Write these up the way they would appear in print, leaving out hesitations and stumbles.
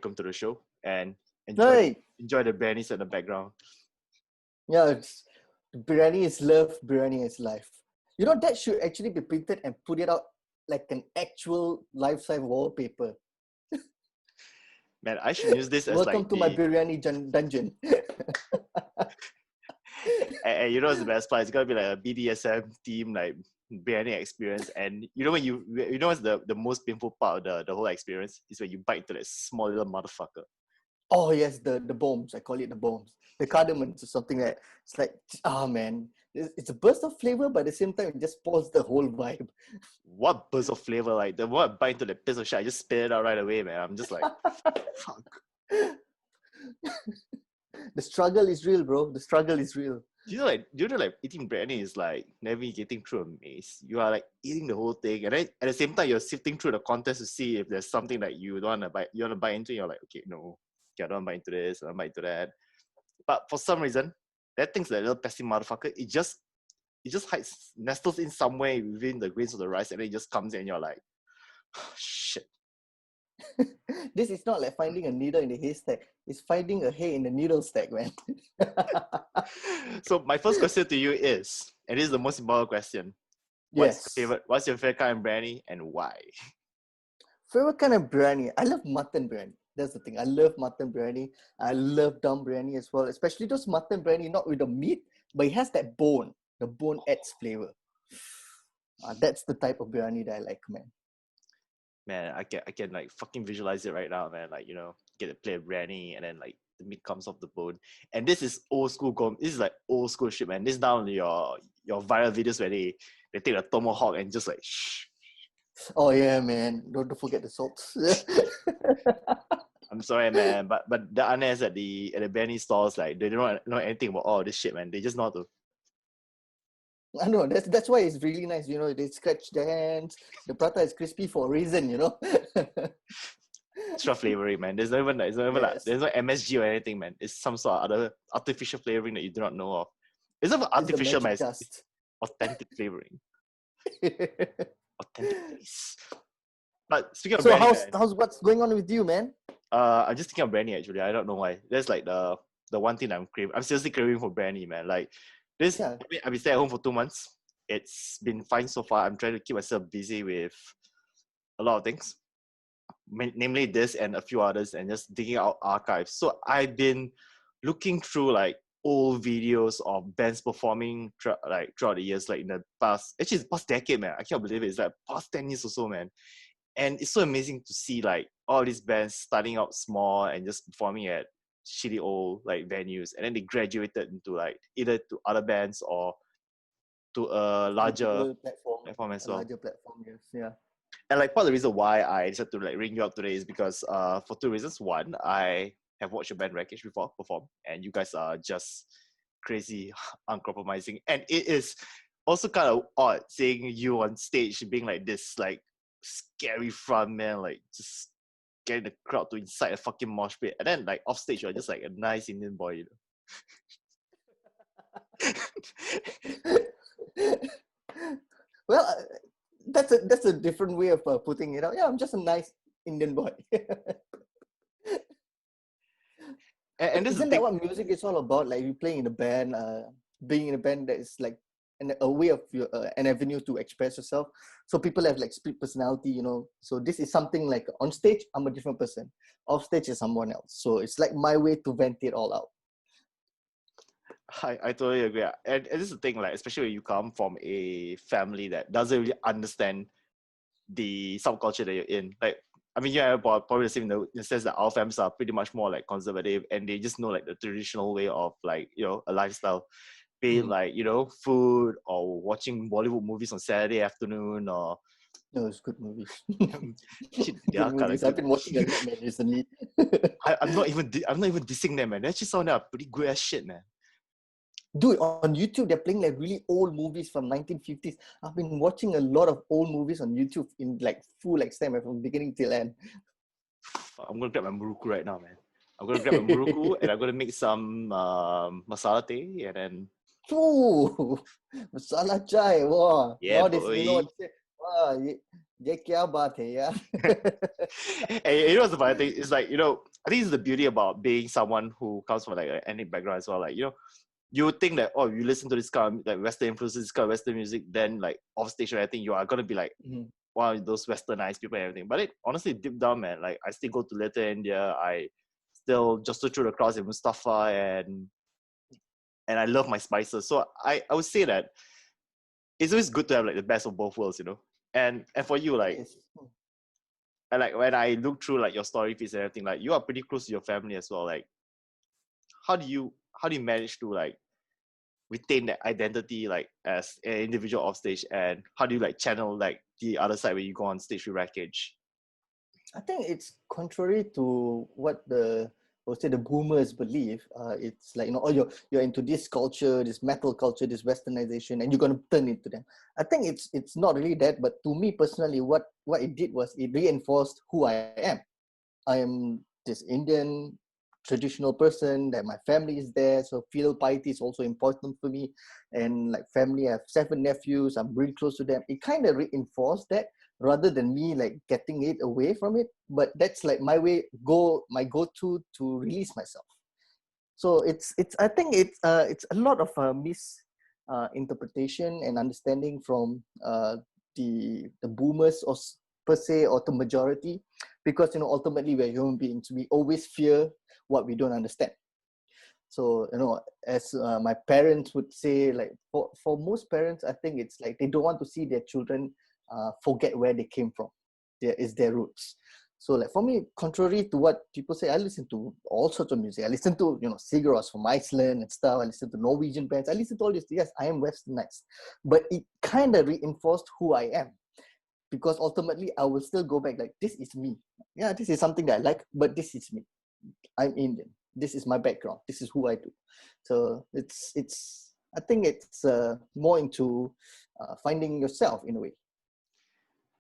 welcome to the show and Right. enjoy the biryanis in the background. Yeah, biryani is love, biryani is life. You know, that should actually be printed and put it out like an actual life-size wallpaper. Man, I should use this as Welcome like to my biryani dungeon. and you know what's the best part? It's gonna be like a BDSM theme like biryani experience. And you know when you know what's the most painful part of the whole experience is when you bite into that small little motherfucker. Oh yes, the bombs. I call it the bombs. The cardamoms or something like it's like man. It's a burst of flavor, but at the same time it just spoils the whole vibe. What burst of flavor! Like the more I bite into that piece of shit, I just spit it out right away, man. I'm just like, fuck. The struggle is real, bro. The struggle is real. Do you know like eating biryani is like navigating through a maze. You are like eating the whole thing, and then at the same time you're sifting through the contents to see if there's something that you don't want to bite. You want to bite into. You're like, okay, no, okay, I don't want to bite into this. I don't bite into that. But for some reason, that thing's that little pesky motherfucker. It just hides, nestles in somewhere within the grains of the rice, and then it just comes in, and you're like, oh, shit. This is not like finding a needle in the haystack. It's finding a hay in the needle stack, man. So my first question to you is, and this is the most important question. What's your favorite kind of biryani and why? Favorite kind of biryani? I love mutton biryani. That's the thing. I love mutton biryani. I love dum biryani as well. Especially those mutton biryani, not with the meat, but it has that bone. The bone adds flavor. That's the type of biryani that I like, man. Man, I can like fucking visualize it right now, man. Like, you know, get a plate of biryani and then like the meat comes off the bone. And this is old school. This is like old school shit, man. This is down your viral videos where they take a tomahawk and just like shh. Oh yeah, man. Don't forget the salt. I'm sorry, man, but the honest at the biryani stalls, like they don't know anything about all this shit, man. They just know how to. I know that's why it's really nice. You know, they scratch their hands. The prata is crispy for a reason. You know. Extra flavoring, man. There's no MSG or anything, man. It's some sort of other artificial flavoring that you do not know of. It's not artificial, man. It's authentic flavoring. Authentic taste. But speaking of biryani, how's what's going on with you, man? I'm just thinking of biryani actually. I don't know why. That's like the one thing I'm craving. I'm seriously craving for biryani, man. Like this, I've been staying at home for 2 months. It's been fine so far. I'm trying to keep myself busy with a lot of things, namely this and a few others, and just digging out archives. So I've been looking through like old videos of bands performing throughout the years, like in the past decade, man. I can't believe it. It's like past 10 years or so, man. And it's so amazing to see like all these bands starting out small and just performing at shitty old like venues, and then they graduated into like either to other bands or to a larger platform as well. Larger platform, yes, yeah. And like part of the reason why I decided to like ring you up today is because for two reasons. One, I have watched your band Wreckage before perform, and you guys are just crazy, uncompromising, and it is also kind of odd seeing you on stage being like this like scary front man, like just getting the crowd to incite a fucking mosh pit, and then like off stage you're just like a nice Indian boy, you know. Well, that's a different way of putting it out. Yeah, I'm just a nice Indian boy. and isn't that what music is all about? Like you playing in a band, being in a band that is like a way of an avenue to express yourself. So people have like split personality, you know. So this is something like on stage, I'm a different person. Off stage is someone else. So it's like my way to vent it all out. I totally agree. And this is the thing, like, especially when you come from a family that doesn't really understand the subculture that you're in. Like, I mean, yeah, probably the same in the sense that our families are pretty much more like conservative, and they just know like the traditional way of like, you know, a lifestyle. Be it like, you know, food or watching Bollywood movies on Saturday afternoon or... No, it's good movies. Good movies. I've been watching a lot, man, recently. I'm not even dissing them, man. They actually sound like pretty good ass shit, man. Dude, on YouTube, they're playing like really old movies from 1950s. I've been watching a lot of old movies on YouTube in like full extent, from beginning till end. I'm going to grab my muruku right now, man. I'm going to grab my muruku and I'm going to make some masala tea and then... Ooh, masala chai, wow. Yeah, nowadays, you know what? Wow, ye kya baat hai, yeah. And you know what's the funny thing? It's like, you know, I think it's the beauty about being someone who comes from like an ethnic background as well. Like, you would think that, oh, you listen to this kind of like Western influences, this kind of Western music, then like off stage or anything, you are gonna be like one of those Westernized people and everything. But it honestly, deep down, man, like I still go to Little India, I still jostle through the crowds in Mustafa, and I love my spices. So I would say that it's always good to have like the best of both worlds, And for you, like, Yes. and like when I look through like your story feeds and everything, like you are pretty close to your family as well. Like, how do you manage to like retain that identity like as an individual off stage, and how do you like channel like the other side when you go on stage with Wreckage? I think it's contrary to what the boomers believe. It's like, oh, you're into this culture, this metal culture, this westernization, and you're gonna turn it to them. I think it's not really that, but to me personally, what it did was it reinforced who I am. I am this Indian traditional person, that my family is there, so filial piety is also important for me. And like family, I have 7 nephews, I'm really close to them. It kind of reinforced that rather than me like getting it away from it. But that's like my my go-to to release myself. So it's I think it's a lot of interpretation and understanding from the boomers, or per se, or the majority, because ultimately we're human beings. We always fear what we don't understand. So as my parents would say, like for most parents, I think it's like they don't want to see their children forget where they came from. There is their roots. So like for me, contrary to what people say, I listen to all sorts of music. I listen to Sigur Rós from Iceland and stuff. I listen to Norwegian bands. I listen to all this. Yes, I am westernized, but it kind of reinforced who I am, because ultimately I will still go back like, this is me. Yeah, this is something that I like, but this is me. I'm Indian. This is my background. This is who I do. So it's I think it's more into finding yourself in a way.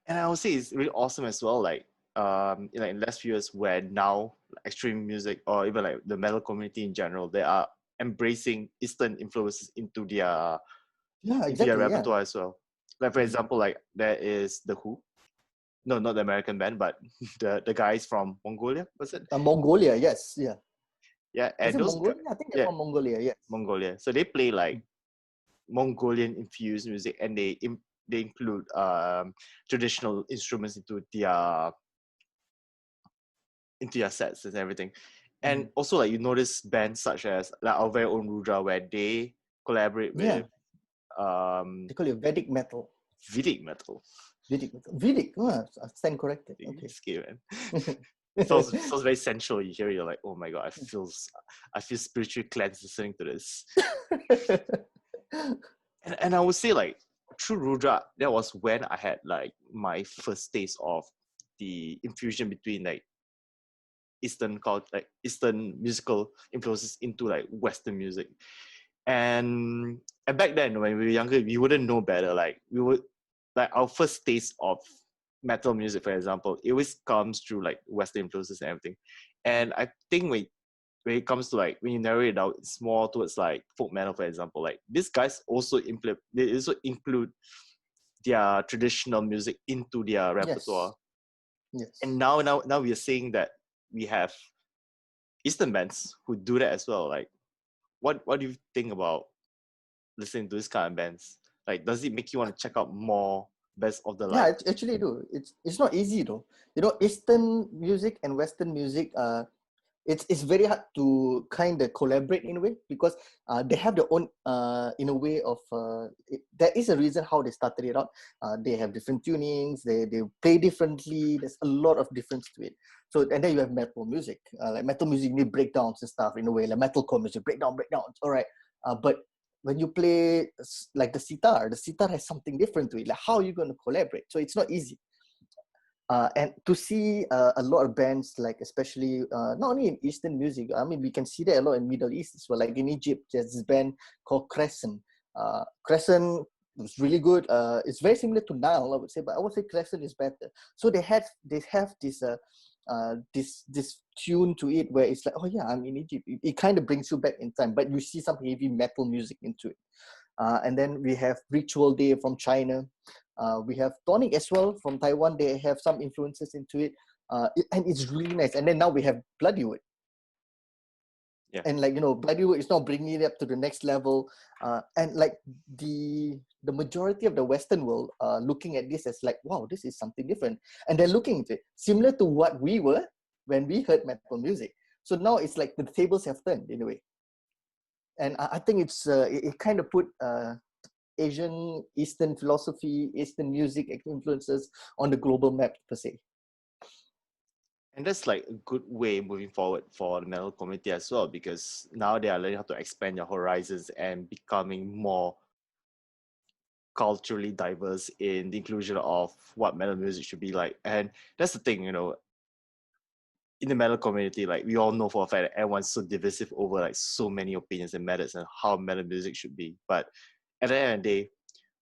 And I would say it's really awesome as well. Like, in the last few years, where now extreme music or even like the metal community in general, they are embracing Eastern influences into their repertoire as well. Like for example, like there is the Who. No, not the American band, but the guys from Mongolia, was it? Mongolia, yes, yeah. Yeah, and those Mongolia? I think they're from Mongolia, yes. Mongolia. So they play like Mongolian infused music, and they include traditional instruments into their sets and everything. And also like you notice bands such as like our very own Rudra, where they collaborate with they call it Vedic metal. Vedic metal. Vedic. I stand corrected. Okay. Scary, man. sounds very sensual. You hear it, you're like, oh my god, I feel spiritually cleansed listening to this. and I would say like through Rudra, that was when I had like my first taste of the infusion between like Eastern culture, like Eastern musical influences into like Western music. And back then when we were younger, we wouldn't know better. Like we would like our first taste of metal music, for example, it always comes through like Western influences and everything. And I think when it comes to like when you narrow it out, it's more towards like folk metal, for example. Like these guys also include their traditional music into their repertoire. Yes. And now we are seeing that we have Eastern bands who do that as well. Like, what do you think about listening to this kind of bands? Like, does it make you want to check out more bands of the line? Yeah, I actually do. It's not easy though. Eastern music and Western music, it's very hard to kind of collaborate in a way, because they have their own in a way of there is a reason how they started it out. They have different tunings, they play differently, there's a lot of difference to it. So, and then you have metal music, like metal music need breakdowns and stuff in a way, like metalcore music, breakdowns, all right. But when you play like the sitar has something different to it. Like, how are you going to collaborate? So it's not easy. And to see a lot of bands, like especially not only in Eastern music, I mean, we can see that a lot in Middle East as well. Like in Egypt, there's this band called Crescent. Crescent was really good. It's very similar to Nile, I would say, but I would say Crescent is better. So they have this tune to it where it's like, oh yeah, I'm in Egypt. It kind of brings you back in time, but you see some heavy metal music into it. And then we have Ritual Day from China. We have Tonic as well from Taiwan. They have some influences into it. and it's really nice. And then now we have Bloodywood. Yeah. And like, you know, Bloodywood is now bringing it up to the next level. And like the majority of the Western world looking at this as like, wow, this is something different. And they're looking at it similar to what we were when we heard metal music. So now it's like the tables have turned in a way. And I think it kind of put Asian, Eastern philosophy, Eastern music influences on the global map per se. And that's like a good way moving forward for the metal community as well, because now they are learning how to expand their horizons and becoming more culturally diverse in the inclusion of what metal music should be like. And that's the thing, you know, in the metal community, like we all know for a fact that everyone's so divisive over like so many opinions and methods and how metal music should be. But at the end of the day,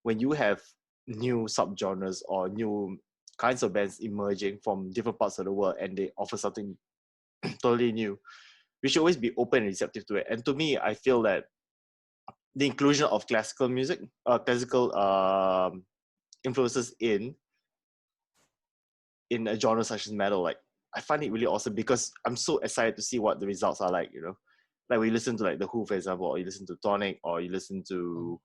when you have new subgenres or new kinds of bands emerging from different parts of the world and they offer something totally new, we should always be open and receptive to it. And to me, I feel that the inclusion of classical music, classical influences in a genre such as metal, like I find it really awesome because I'm so excited to see what the results are like, you know. Like we listen to like The Who, for example, or you listen to Tonic, or you listen to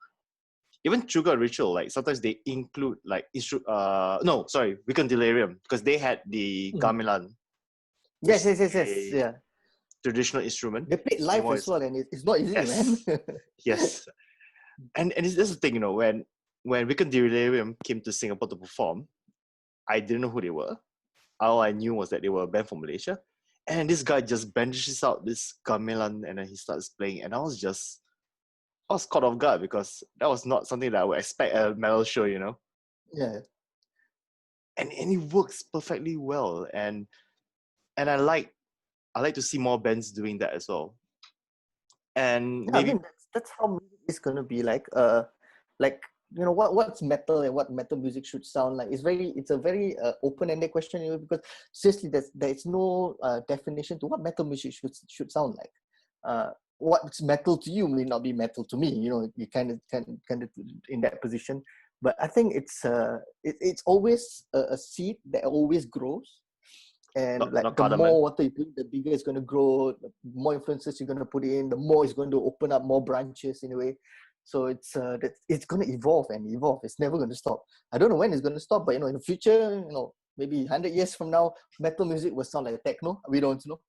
even Sugar Ritual. Like sometimes they include like Weekend Delirium, because they had the gamelan. Yes, yeah. Traditional instrument. They played live as well, and it's not easy, man. Yes. And that's the thing, you know, when Weekend Delirium came to Singapore to perform, I didn't know who they were. All I knew was that they were a band from Malaysia. And this guy just bandages out this gamelan and then he starts playing. And I was caught off guard because that was not something that I would expect at a metal show, you know? Yeah. And it works perfectly well. And I like to see more bands doing that as well. And yeah, maybe I mean that's how music is gonna be like. Like, you know, what's metal and what metal music should sound like. It's a very open-ended question, you know, because seriously, there's no definition to what metal music should sound like. What's metal to you may not be metal to me. You know, you kind of in that position. But I think it's always a seed that always grows. And the more water you put, the bigger it's going to grow. The more influences you're going to put in, the more it's going to open up more branches in a way. So it's going to evolve and evolve. It's never going to stop. I don't know when it's going to stop, but you know, in the future, you know, maybe 100 years from now, metal music will sound like techno. We don't know.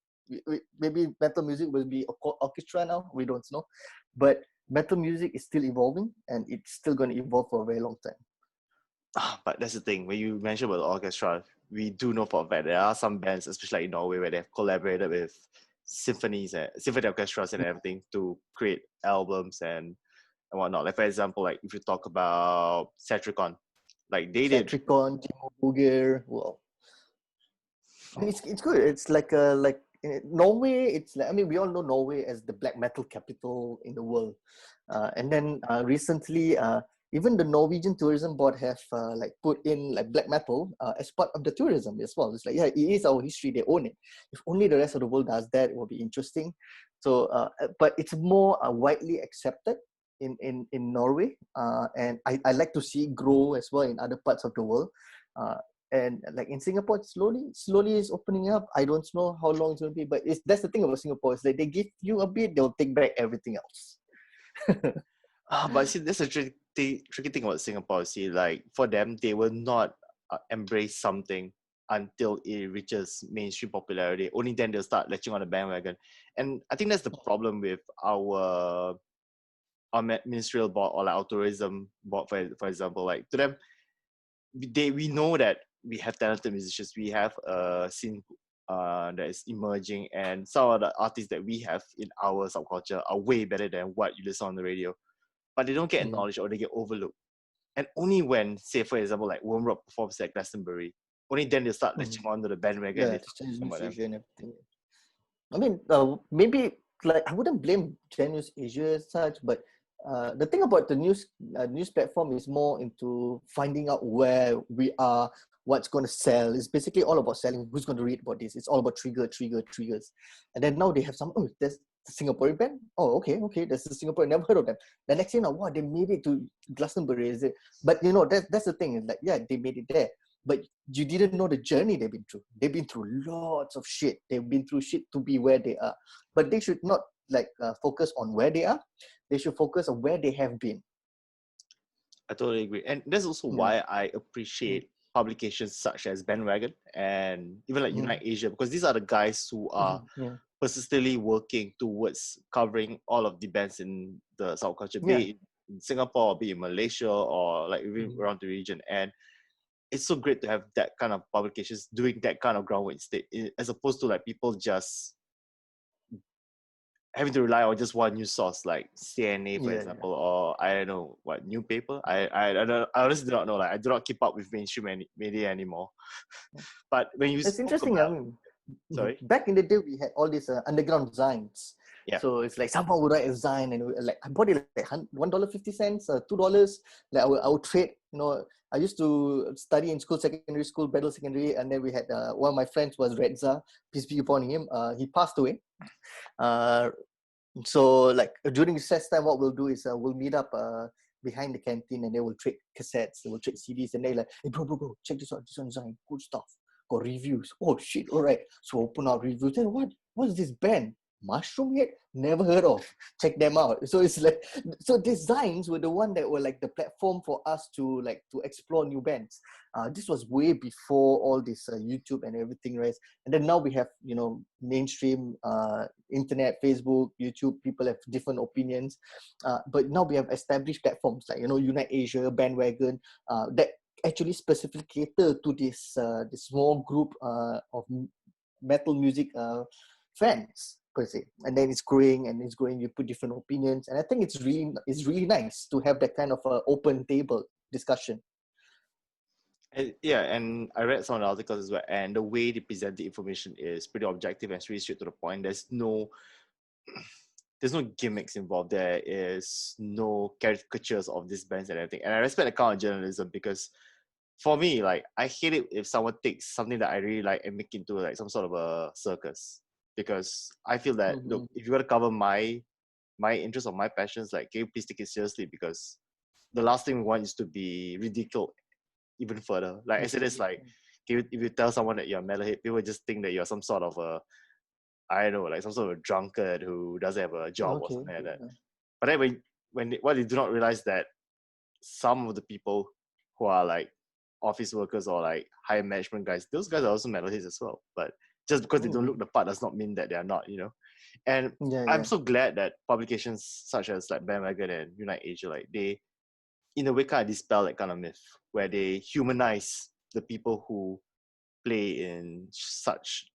Maybe metal music will be orchestra now. We don't know. But metal music is still evolving, and it's still going to evolve for a very long time. But that's the thing. When you mention about the orchestra, we do know for a fact there are some bands, especially in Norway, where they've collaborated with symphony orchestras and everything to create albums and whatnot. Like for example, like if you talk about Satricon, like they did Timo Booger. Well, I mean, it's good. It's like Norway. It's like, I mean, we all know Norway as the black metal capital in the world. And then recently, even the Norwegian Tourism Board have like put in like black metal as part of the tourism as well. It's like, yeah, it is our history. They own it. If only the rest of the world does that, it will be interesting. So, but it's more widely accepted in Norway, and I like to see it grow as well in other parts of the world. And like in Singapore, it's slowly is opening up. I don't know how long it's going to be, but that's the thing about Singapore, is that they give you a bit, they'll take back everything else. But see, that's a tricky thing about Singapore. See, like for them, they will not embrace something until it reaches mainstream popularity. Only then they'll start latching on the bandwagon. And I think that's the problem with our ministerial board or like our tourism board, for example. Like to them, we know that we have talented musicians. We have a scene that is emerging, and some of the artists that we have in our subculture are way better than what you listen on the radio. But they don't get acknowledged or they get overlooked. And only when, say for example, like Wormrock performs at Glastonbury, only then they start latching on to the bandwagon. Yeah, and everything. I mean, maybe like I wouldn't blame Genius Asia as such, but the thing about the news platform is more into finding out where we are, what's going to sell. It's basically all about selling. Who's going to read about this? It's all about triggers. And then now they have there's the Singaporean band. Oh, okay. There's a Singaporean. Never heard of them. The next thing, wow, they made it to Glastonbury. Is it? But you know, that's the thing. Is like, yeah, they made it there. but you didn't know the journey they've been through. They've been through lots of shit. They've been through shit to be where they are. But they should not focus on where they are. They should focus on where they have been. I totally agree. And that's also why I appreciate publications such as Bandwagon and even like Unite Asia, because these are the guys who are persistently working towards covering all of the bands in the subculture, be it in Singapore, be it in Malaysia, or like even around the region. And it's so great to have that kind of publications doing that kind of groundwork instead, as opposed to like people just having to rely on just one news source like CNA, for example, or I don't know what new paper. I honestly do not know. Like I do not keep up with mainstream media anymore. But when you it's interesting. About, I mean, sorry. Back in the day, we had all these underground zines. Yeah. So it's like someone would write a zine, and like I bought it like $1.50, $2. Like I would trade. You know, I used to study in secondary school, Battle Secondary, and then we had one of my friends was Redza, peace be upon him. He passed away. So like during recess time, what we'll do is we'll meet up behind the canteen, and they will trade cassettes, they will trade CDs, and they're like, hey bro, check this out, this one's design, good stuff. Got reviews. Oh shit, all right. So open out reviews. Then what's this band? Mushroom Head? Never heard of. Check them out. So it's like, so designs were the one that were like the platform for us to explore new bands. This was way before all this YouTube and everything, right? And then now we have, mainstream internet, Facebook, YouTube, people have different opinions. But now we have established platforms like, Unite Asia, Bandwagon, that actually specifically cater to this small group of metal music fans per se, and then it's growing. You put different opinions, and I think it's really nice to have that kind of open table discussion. And I read some of the articles as well, and the way they present the information is pretty objective and it's really straight to the point. There's no gimmicks involved. There is no caricatures of these bands and everything. And I respect the kind of journalism, because for me, like, I hate it if someone takes something that I really like and make it into like some sort of a circus. Because I feel that look, if you got to cover my interests or my passions, like, can you please take it seriously? Because the last thing we want is to be ridiculed even further. Like I said, it's like, if you tell someone that you're a metalhead, people just think that you're some sort of a, I don't know, like some sort of a drunkard who doesn't have a job or something like that. But then what they do not realize, that some of the people who are like office workers or like higher management guys, those guys are also metalheads as well. But just because they don't look the part does not mean that they are not, And I'm so glad that publications such as like Bandwagon and Unite Asia, like they, in a way, kind of dispel that kind of myth, where they humanize the people who play in such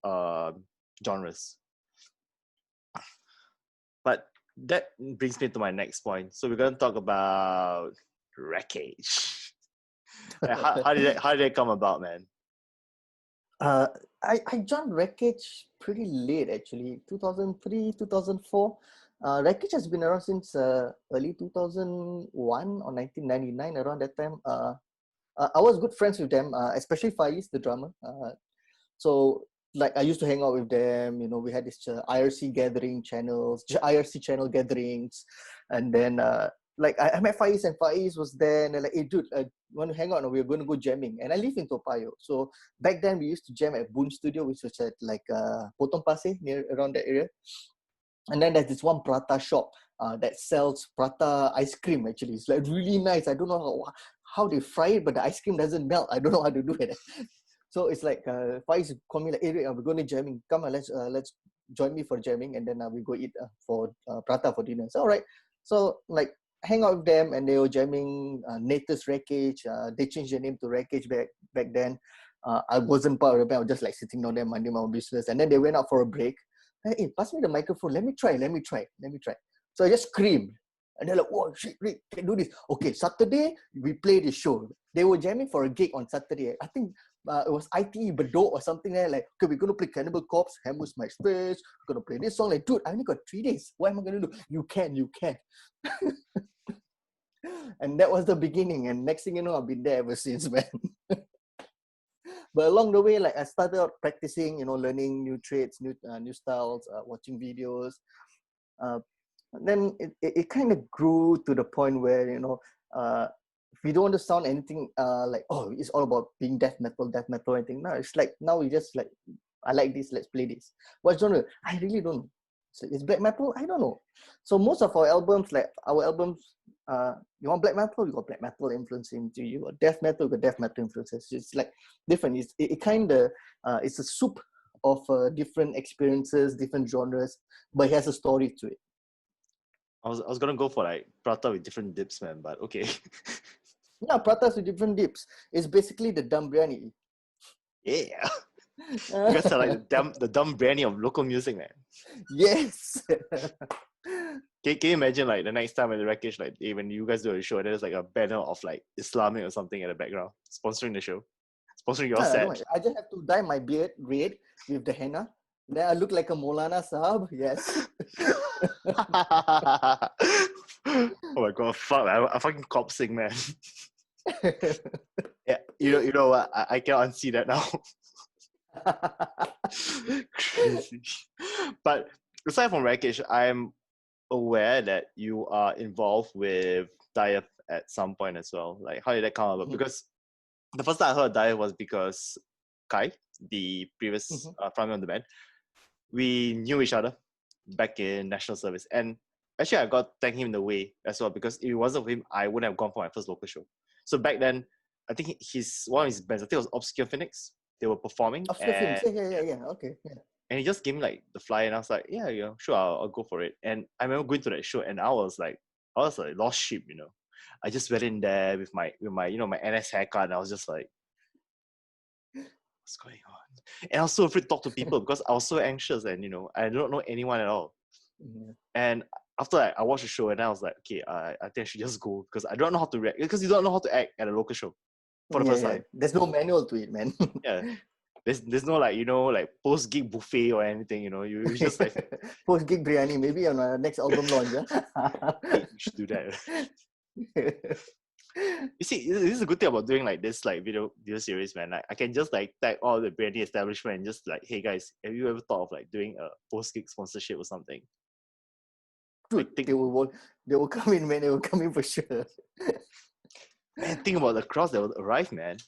genres. But that brings me to my next point. So we're going to talk about Wreckage. How did that come about, man? I joined Wreckage pretty late, actually, 2003, 2004. Wreckage has been around since early 2001 or 1999, around that time. I was good friends with them, especially Faiz, the drummer. So like I used to hang out with them. We had this IRC channel gatherings, and then like I met Faiz, and Faiz was there, and they're like, hey dude, want to hang out? And we're going to go jamming. And I live in Toa Payoh. So back then we used to jam at Boon Studio, which was at like Potong Pasir, near around that area. And then there's this one prata shop that sells prata ice cream. Actually, it's like really nice. I don't know how they fry it, but the ice cream doesn't melt. I don't know how to do it. So it's like Faiz called me like, hey, we're going to jamming. Come on, let's join me for jamming, and then we go eat for prata for dinner. So all right. So like hang out with them, and they were jamming Nathan's Wreckage. They changed their name to Wreckage back then. I wasn't part of the band. I was just like sitting down there minding my own business. And then they went out for a break. Hey, pass me the microphone. Let me try. So I just screamed. And they're like, whoa, shit, Rick, can do this. Okay, Saturday, we play this show. They were jamming for a gig on Saturday. I think it was ITE Bedok or something there. Like, okay, we're going to play Cannibal Corpse, Hammer's My Space. We're going to play this song. Like, dude, I only got 3 days. What am I going to do? You can. And that was the beginning. And next thing you know, I've been there ever since, man. But along the way, like I started out practicing, learning new trades, new styles, watching videos. Then it kind of grew to the point where, we don't want to sound anything like, oh, it's all about being death metal or anything. No, it's like now we just like, I like this, let's play this. What genre? I really don't know. So it's black metal? I don't know. So most of our albums, you want black metal, you got black metal influence into you. Got death metal, you got death metal influences. It's like different. It kind of it's a soup of different experiences, different genres, but it has a story to it. I was gonna go for like prata with different dips, man, but okay. Yeah, pratas with different dips. It's basically the dumb biryani. Yeah. You guys are like the dumb biryani of local music, man. Yes. Can you imagine like the next time at the Wreckage, like when you guys do a show, there's like a banner of like Islamic or something at the background, sponsoring the show, sponsoring your set. I just have to dye my beard red with the henna. Then I look like a Maulana Sahab. Yes. Oh my god, fuck! I'm fucking copsing, man. Yeah, you know what? I can't unsee that now. Crazy. But aside from Wreckage, I'm aware that you are involved with Dyeth at some point as well. Like, how did that come about? Because the first time I heard Dyeth was because Kai, the previous frontman of the band, we knew each other back in national service, and actually I got to thank him in the way as well, because if it wasn't for him, I wouldn't have gone for my first local show. So back then, I think one of his bands, I think it was Obscure Phoenix, they were performing. Obscure Phoenix, yeah. Okay, yeah. And he just gave me like the flyer, and I was like, yeah, sure, I'll go for it. And I remember going to that show, and I was like lost sheep, I just went in there with my my NS haircut, and I was just like, what's going on? And I was so afraid to talk to people because I was so anxious, and I don't know anyone at all. Mm-hmm. And after I watched the show, and I was like, okay, I think I should just go, because I don't know how to react, because you don't know how to act at a local show for the first time. There's no manual to it, man. Yeah. There's no like post-gig buffet or anything, you just like post-gig biryani, maybe on our next album launch. Hey, you should do that. You see, this is a good thing about doing like this like video series, man. Like I can just like tag all the biryani establishment and just like, hey guys, have you ever thought of like doing a post-gig sponsorship or something? Dude, they will come in, man. They will come in for sure. Man, think about the crowds that will arrive, man.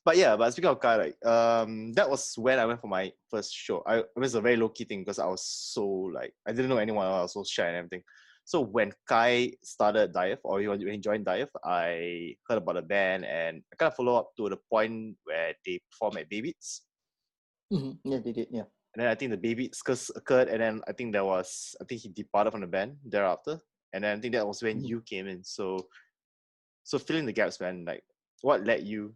But speaking of Kai, like that was when I went for my first show. It was a very low key thing because I was so like, I didn't know anyone else, I was so shy and everything. So when Kai started Dyeth, or when he joined Dyeth, I heard about the band, and I kind of follow up to the point where they performed at Baby's. Mm-hmm. Yeah, they did, yeah. And then I think the Baby's curse occurred, and then I think he departed from the band thereafter. And then I think that was when you came in. So fill in the gaps, man. Like, what led you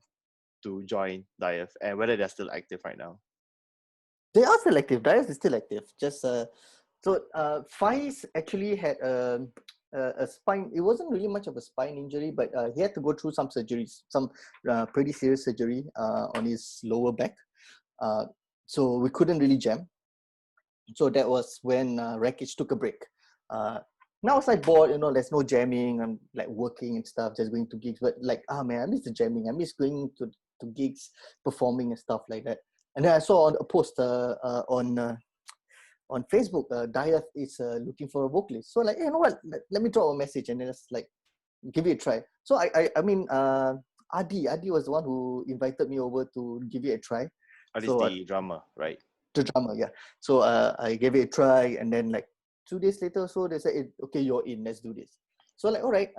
to join Dyeth, and whether they're still active right now? They are still active. Dyeth is still active. Just Faiz actually had a spine. It wasn't really much of a spine injury, but he had to go through some surgeries, some pretty serious surgery on his lower back. So we couldn't really jam. So that was when Wreckage took a break. Now it's like bored, there's no jamming. I'm like working and stuff, just going to gigs. But like, man, I miss the jamming. I miss going to gigs, performing and stuff like that. And then I saw a post on Facebook, Dyeth is looking for a vocalist. So like, hey, you know what? Let me drop a message and then just like give it a try. So I mean, Adi was the one who invited me over to give it a try. Adi's the drummer, right? The drummer, yeah. So I gave it a try, and then like 2 days later, so they said, okay, you're in, let's do this. So like, all right,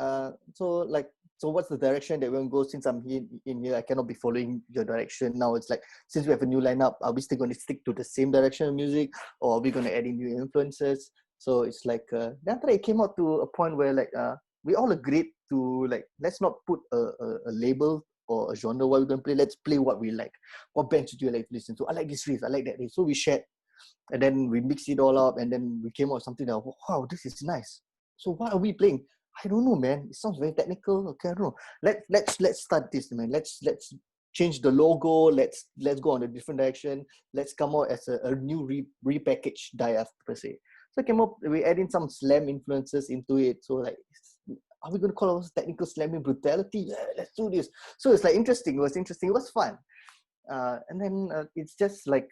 so what's the direction that we're going to go? Since I'm in here, I cannot be following your direction. Now it's like, since we have a new lineup, are we still going to stick to the same direction of music, or are we going to add in new influences? So it's like, then after it came out to a point where like, we all agreed to like, let's not put a label or a genre what we're going to play. Let's play what we like. What bands do you like to listen to? I like this riff, I like that riff. So we shared, and then we mixed it all up, and then we came out with something that, wow, this is nice. So what are we playing? I don't know, man. It sounds very technical. Okay, I don't know. Let's start this, man. Let's change the logo. Let's go on a different direction. Let's come out as a new repackaged Dyeth per se. So I came up. We add in some slam influences into it. So like, are we going to call it technical slamming brutality? Yeah, let's do this. So it's like interesting. It was interesting. It was fun. And then it's just like.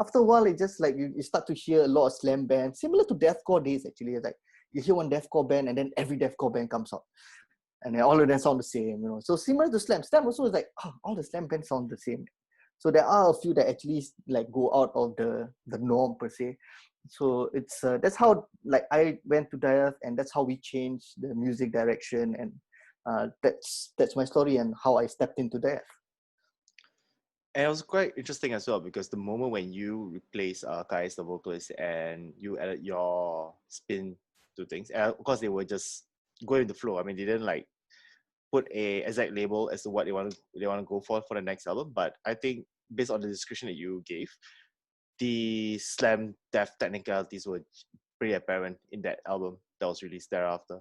After a while, it just like you start to hear a lot of slam bands, similar to deathcore days actually. It's like you hear one deathcore band and then every deathcore band comes out. and then all of them sound the same, you know. So similar to slam. Slam also is like, oh, all the slam bands sound the same. So there are a few that actually like go out of the norm per se. So it's that's how like I went to Dyeth, and that's how we changed the music direction, and that's my story and how I stepped into Dyeth. And it was quite interesting as well because the moment when you replaced Kai as the vocalist and you added your spin to things, and of course they were just going with the flow. I mean, they didn't like put a exact label as to what they want to go for the next album. But I think based on the description that you gave, the slam death technicalities were pretty apparent in that album that was released thereafter,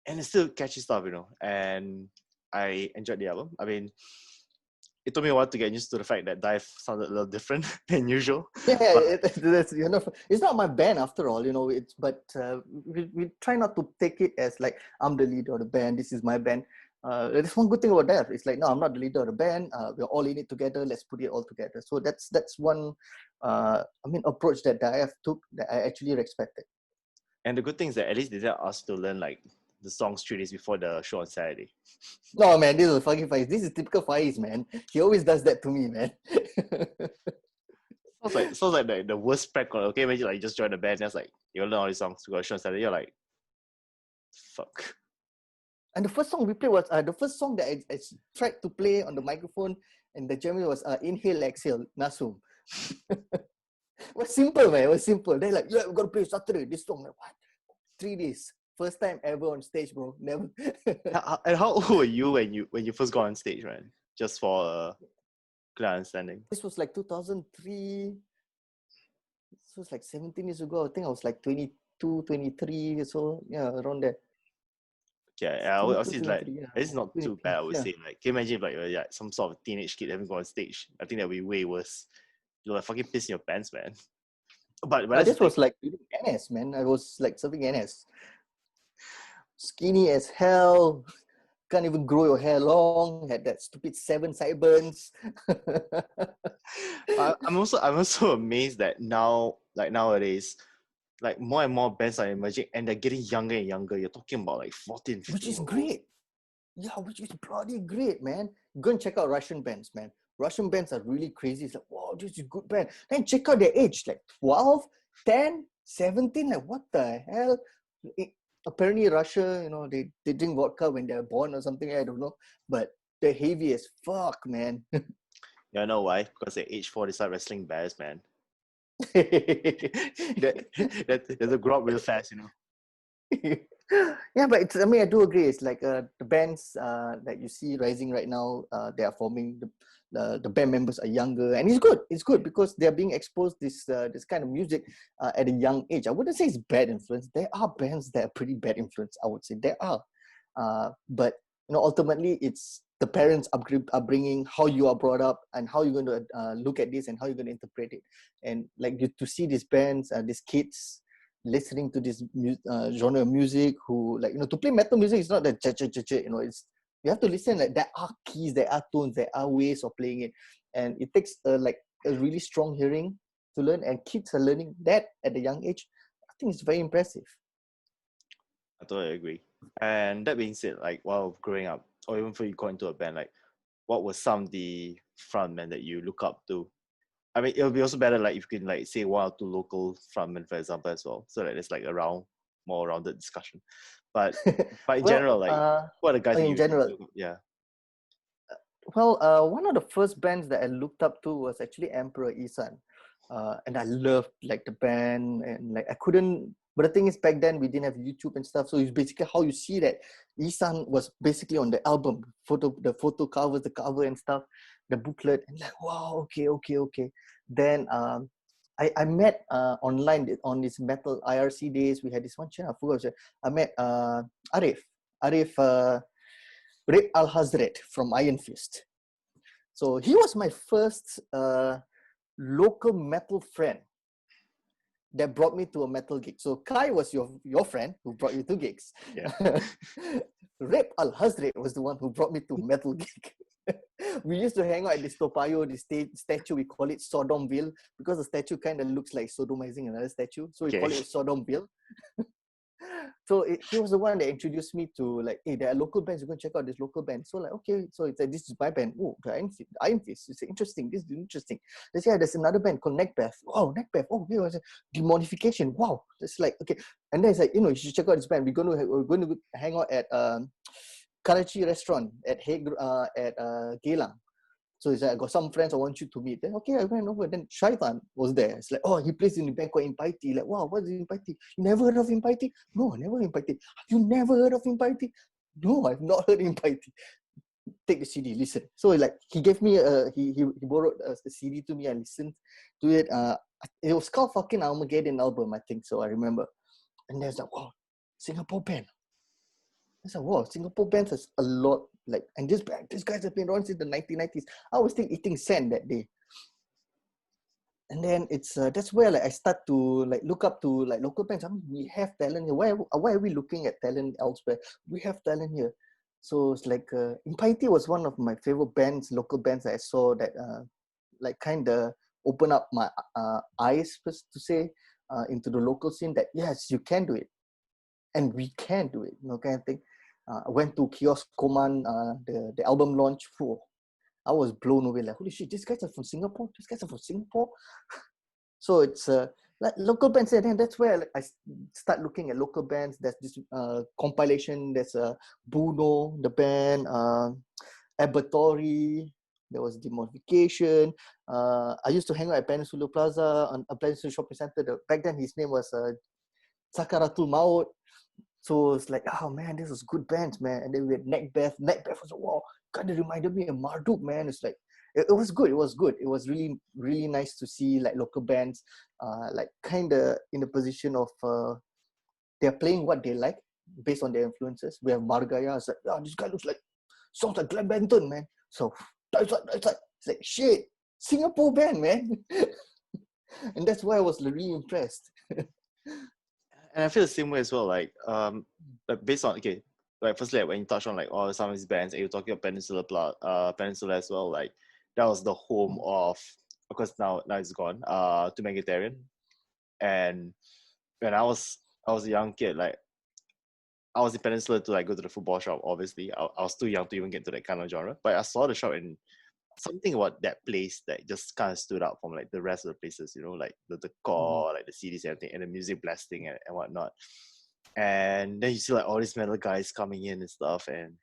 and it's still catchy stuff, you know. And I enjoyed the album. I mean, it took me a while to get used to the fact that Dyeth sounded a little different than usual. Yeah, that's, you know, it's not my band after all, you know. But we try not to take it as like I'm the leader of the band. This is my band. There's one good thing about that. It's like, no, I'm not the leader of the band. We're all in it together. Let's put it all together. So that's one, approach that Dyeth took that I actually respected. And the good thing is that at least they didn't ask to learn like the songs 3 days before the show on Saturday. No, man, this is fucking Faiz. This is typical Faiz, man. He always does that to me, man. sounds like the worst prank. Okay, imagine like you just join the band and it's like, you learn all these songs to go to show on Saturday. You're like, fuck. And the first song we played was the first song that I tried to play on the microphone and the German was Inhale, Exhale, Nasum. It was simple, man. It was simple. They're like, yeah, we're gonna play Saturday. This song, like, what? 3 days. First time ever on stage, bro. Never. And how old were you when you first got on stage, man? Just for a clear understanding. This was like 2003. This was like 17 years ago. I think I was like 22, 23 years old. Yeah, around there. Yeah, I was like, it's not too bad, I would say. Like, can you imagine if like you're some sort of teenage kid having gone on stage? I think that'd be way worse. You're like fucking pissing your pants, man. But this was like NS, man. I was like serving NS. Skinny as hell. Can't even grow your hair long. Had that stupid 7 sideburns. I'm also amazed that now, like nowadays, like more and more bands are emerging and they're getting younger and younger. You're talking about like 14, 15. Which is great. Yeah, which is bloody great, man. Go and check out Russian bands, man. Russian bands are really crazy. It's like, wow, this is a good band. Then check out their age, like 12, 10, 17. Like, what the hell? Apparently, Russia, you know, they drink vodka when they're born or something. I don't know. But they're heavy as fuck, man. You know why? Because at age 4, they start wrestling bears, man. There's a grow up real fast, you know. Yeah, but it's, I mean, I do agree. It's like the bands that you see rising right now, they are forming. The band members are younger, and it's good. It's good because they are being exposed this kind of music at a young age. I wouldn't say it's bad influence. There are bands that are pretty bad influence. I would say there are, but you know, ultimately it's the parents' upbringing, how you are brought up, and how you're going to look at this and how you're going to interpret it. And like to see these bands, these kids listening to this genre of music, who, like, you know, to play metal music is not that you know, it's, you have to listen, like there are keys, there are tones, there are ways of playing it, and it takes like a really strong hearing to learn, and kids are learning that at a young age. I think it's very impressive. I totally agree. And that being said, like while growing up, or even before you got into a band, like what were some of the frontmen that you look up to? I mean, it'll be also better like if you can like say 1 or 2 local frontmen, for example, as well, so that it's like more rounded discussion. But in general, like what are the guys in general? Yeah. Well, one of the first bands that I looked up to was actually Emperor Isan, and I loved like the band, and like I couldn't. But the thing is, back then we didn't have YouTube and stuff, so it's basically how you see that Isan was basically on the album, the photo covers, the cover and stuff, the booklet, and like, wow, okay. Then I met online on this metal IRC days. We had this one channel, I forgot. I met Arif Rip Al-Hazret from Iron Fist. So he was my first local metal friend that brought me to a metal gig. So Kai was your friend who brought you to gigs. Yeah. Rip Al-Hazret was the one who brought me to metal gig. We used to hang out at this Topayo, this statue, we call it Sodomville, because the statue kind of looks like sodomizing another statue. So we call it Sodomville. He was the one that introduced me to like, hey, there are local bands. You go check out this local band. So like, okay, so it's like, this is my band. Oh, the Iron Fist. It's interesting. This is interesting. There's another band called Neckbath. Oh, Neckbath. Oh, yeah, was Demodification. Wow. It's like, okay. And then it's like, you should check out this band. We're going to hang out at Karachi restaurant at Geylang. So it's like, I got some friends I want you to meet. Then okay, I went over. Then Shaitan was there. It's like, oh, he plays in the band called Impaiti. Like, wow, what is Impaiti? You never heard of Impaiti? No, I never heard of Impaiti. Have you never heard of Impaiti? No, I've not heard Impaiti. Take the CD, listen. So like, he gave me he borrowed the CD to me. I listened to it. It was called fucking Armageddon album, I think. So I remember. And there's like, wow, Singapore band. I said, wow, Singapore bands has a lot, like, and these guys have been around since the 1990s. I was still eating sand that day. And then it's that's where like I start to like look up to like local bands. I mean, we have talent here. Why are we looking at talent elsewhere? We have talent here. So it's like Impaiti was one of my favorite bands, local bands that I saw that like kind of open up my eyes, to say, into the local scene, that yes, you can do it. And we can do it, kind of thing. I went to Kiosk Koman, the album launch. I was blown away. Like, holy shit, these guys are from Singapore. So it's like local bands. And then that's where like, I start looking at local bands. There's this compilation. There's Bruno, the band, Abertory. There was Demodification. I used to hang out at Peninsula Plaza, on a Peninsula Shopping Center. Back then, his name was Sakaratul Maut. So it's like, oh man, this was good bands, man. And then we had Neckbath. Neckbath was, wow, kind of reminded me of Marduk, man. It's like, it was good. It was good. It was really, really nice to see like local bands, like kind of in the position of they're playing what they like based on their influences. We have Margaya. It's like, oh, this guy sounds like Glenn Benton, man. So it's like shit, Singapore band, man. And that's why I was really impressed. And I feel the same way as well. Like based on like firstly, like, when you touch on like all some of these bands, and you're talking about Peninsula as well. Like that was the home of course now it's gone. To Megatarian, and when I was a young kid, like I was in Peninsula to like go to the football shop. Obviously, I was too young to even get to that kind of genre. But I saw the shop and something about that place that just kind of stood out from like the rest of the places, like the decor, like the CDs and everything, and the music blasting and whatnot. And then you see like all these metal guys coming in and stuff, and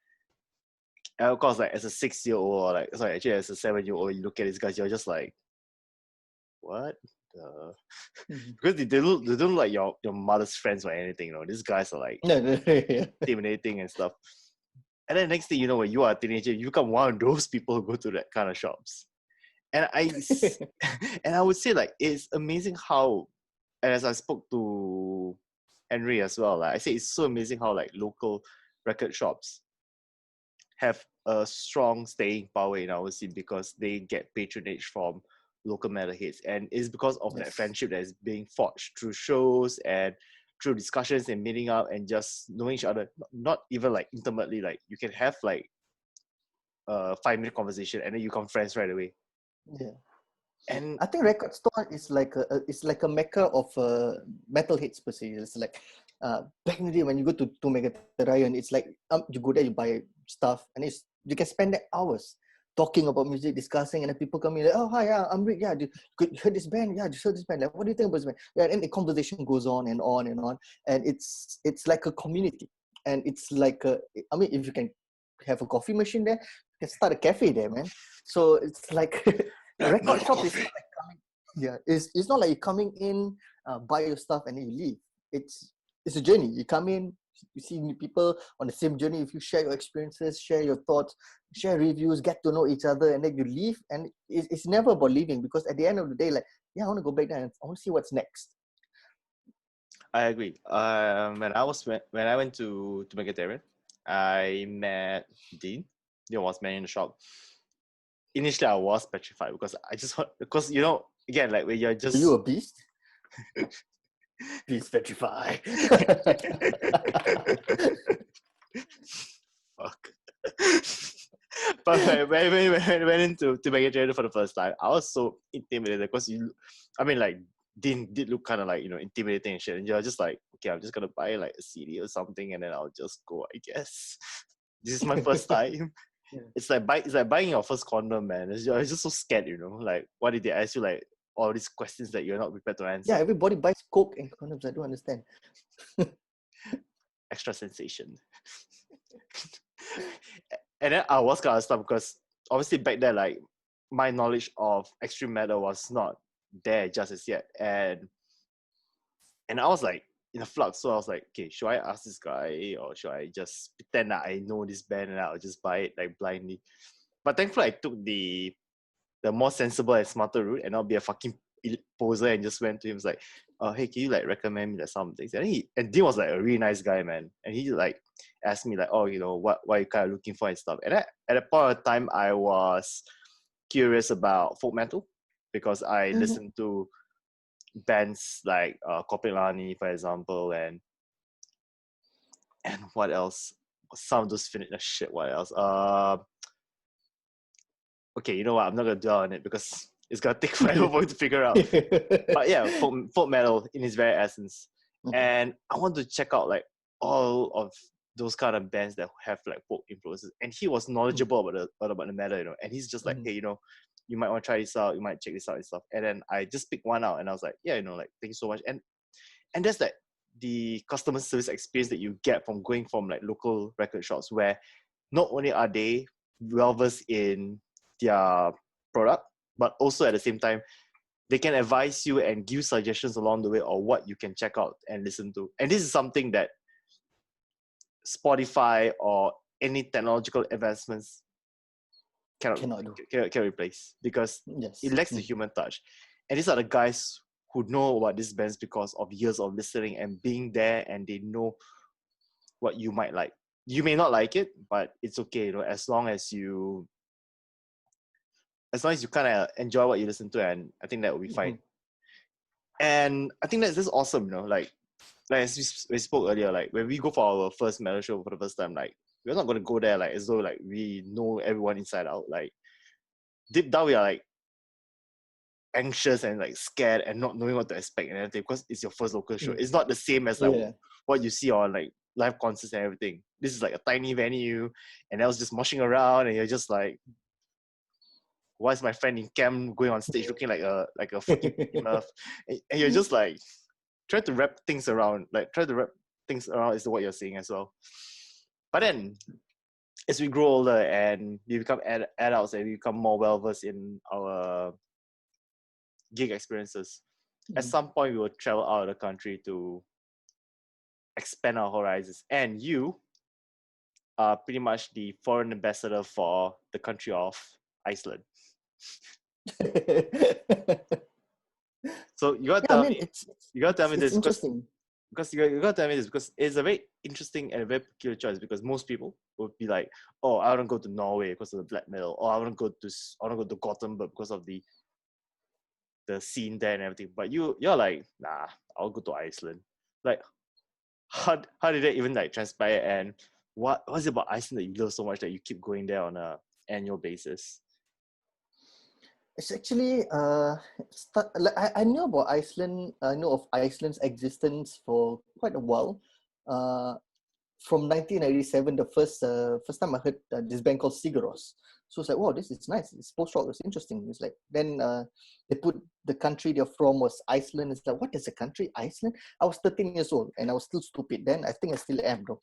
of course, like as a 6-year-old, or like actually as a 7-year-old, you look at these guys, you're just like, what? Because they don't look like your mother's friends or anything, These guys are like intimidating and stuff. And then next thing you know, when you are a teenager, you become one of those people who go to that kind of shops. And I would say like it's amazing how, and as I spoke to Henry as well, like I say it's so amazing how like local record shops have a strong staying power in our scene because they get patronage from local metalheads, and it's because of that friendship that is being forged through shows and through discussions and meeting up and just knowing each other, not even like intimately. Like you can have like a 5-minute conversation and then you become friends right away. Yeah, and I think record store is like a mecca of metalheads per se. It's like back in the day when you go to Megatarian, it's like you go there, you buy stuff, and you can spend hours talking about music, discussing, and then people come in like, oh hi, yeah, I'm Rick, yeah, you heard this band, yeah, just heard this band, like, what do you think about this band? Yeah, and the conversation goes on and on and on, and it's like a community, and it's like I mean, if you can have a coffee machine there, you can start a cafe there, man. So it's like a record shop is not like coming, it's not like you're coming in, buy your stuff and then you leave. It's a journey. You come in, you see people on the same journey. If you share your experiences, share your thoughts, share reviews, get to know each other, and then you leave. And it's never about leaving, because at the end of the day, like, yeah, I want to go back there and I want to see what's next. I agree. When I went to Megatarian, I met Dean. He was manning the shop. Initially, I was petrified because again, like when you're just. Are you a beast? Beast petrified. Fuck. But when we went into Megatarian for the first time, I was so intimidated because Dean did look kind of like intimidating and shit, and you're just like, okay, I'm just gonna buy like a CD or something, and then I'll just go, I guess. This is my first time. Yeah. It's like buying your first condom, man. You're just so scared, Like, what did they ask you? Like all these questions that you're not prepared to answer. Yeah, everybody buys Coke and condoms. I don't understand. Extra sensation. And then I was gonna stop because obviously back then, like my knowledge of extreme metal was not there just as yet, and I was like in a flux. So I was like, okay, should I ask this guy or should I just pretend that I know this band and I'll just buy it like blindly? But thankfully, I took the more sensible and smarter route and not be a fucking poser and just went to him. Was like, hey, can you like recommend me like some things? And Dean was like a really nice guy, man. And he like asked me like, oh, what are you kind of looking for and stuff. And at a point of time, I was curious about folk metal because I listened to bands like Kopilani, for example, and what else? Some of those finished shit. What else? Okay, you know what? I'm not gonna dwell on it because it's gonna take forever for you to figure out. But yeah, folk metal in its very essence. And I want to check out like all of those kind of bands that have like folk influences. And he was knowledgeable about the metal, And he's just like, hey, you might want to try this out. You might check this out and stuff. And then I just picked one out, and I was like, yeah, like thank you so much. And that's like the customer service experience that you get from going from like local record shops, where not only are they well versed in their product, but also at the same time they can advise you and give suggestions along the way of what you can check out and listen to. And this is something that Spotify or any technological advancements cannot replace, because it lacks the human touch. And these are the guys who know about these bands because of years of listening and being there, and they know what you might like. You may not like it, but it's okay, as long as you kind of enjoy what you listen to, and I think that will be fine. And I think that's awesome, like as we spoke earlier, like when we go for our first metal show for the first time, like we're not going to go there like as though like we know everyone inside out. Like deep down we are like anxious and like scared and not knowing what to expect and everything, because it's your first local show. It's not the same as like what you see on like live concerts and everything. This is like a tiny venue, and I was just moshing around, and you're just like, why is my friend in camp going on stage looking like a fucking enough? And you're just like try to wrap things around as to what you're saying as well. But then as we grow older and we become adults and we become more well versed in our gig experiences, at some point we will travel out of the country to expand our horizons. And you are pretty much the foreign ambassador for the country of Iceland. So you gotta tell me this because it's a very interesting and a very peculiar choice, because most people would be like, oh, I want to go to Norway because of the black metal, or I want to go to Gothenburg because of the scene there and everything. But you're like, nah, I'll go to Iceland. Like, how did that even like transpire, and what was it about Iceland that you love so much that you keep going there on a annual basis? It's actually I knew about Iceland. I know of Iceland's existence for quite a while. From 1997, the first time I heard this band called Sigaros. So it's like, wow, this is nice. It's post rock. It's interesting. It's like then they put the country they're from was Iceland. It's like, what is a country? Iceland? I was 13 years old and I was still stupid then. I think I still am though.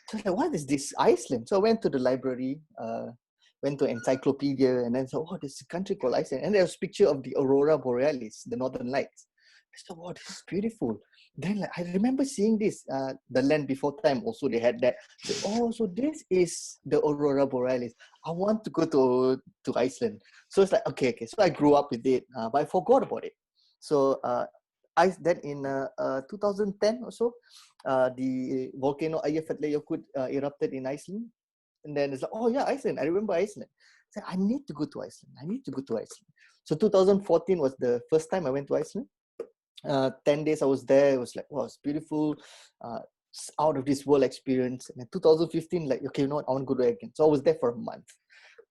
So I was like, what is this Iceland? So I went to the library. Went to encyclopedia and then said, oh, there's a country called Iceland. And there was a picture of the Aurora Borealis, the Northern Lights. I said, wow, this is beautiful. Then like, I remember seeing this, The Land Before Time also, they had that. So, oh, so this is the Aurora Borealis. I want to go to Iceland. So it's like, okay. So I grew up with it, but I forgot about it. So then in 2010 or so, the volcano Eyjafjallajökull erupted in Iceland. And then it's like, oh yeah, Iceland. I remember Iceland. I need to go to Iceland. So 2014 was the first time I went to Iceland. 10 days I was there. It was like, wow, it's beautiful. Out of this world experience. And in 2015, like, okay, you know what? I want to go there again. So I was there for a month.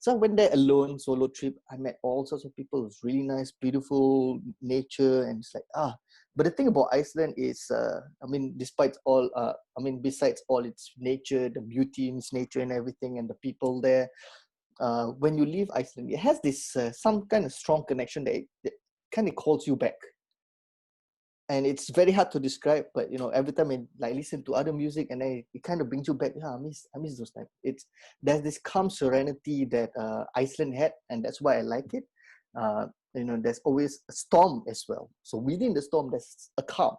So I went there alone, solo trip. I met all sorts of people. It was really nice, beautiful nature, and it's like But the thing about Iceland is, besides all its nature, the beauty in its nature and everything, and the people there, when you leave Iceland, it has this some kind of strong connection that kind of calls you back. And it's very hard to describe, but every time I listen to other music, and it kind of brings you back. Yeah, I miss those times. There's this calm serenity that Iceland had, and that's why I like it. There's always a storm as well. So within the storm, there's a calm,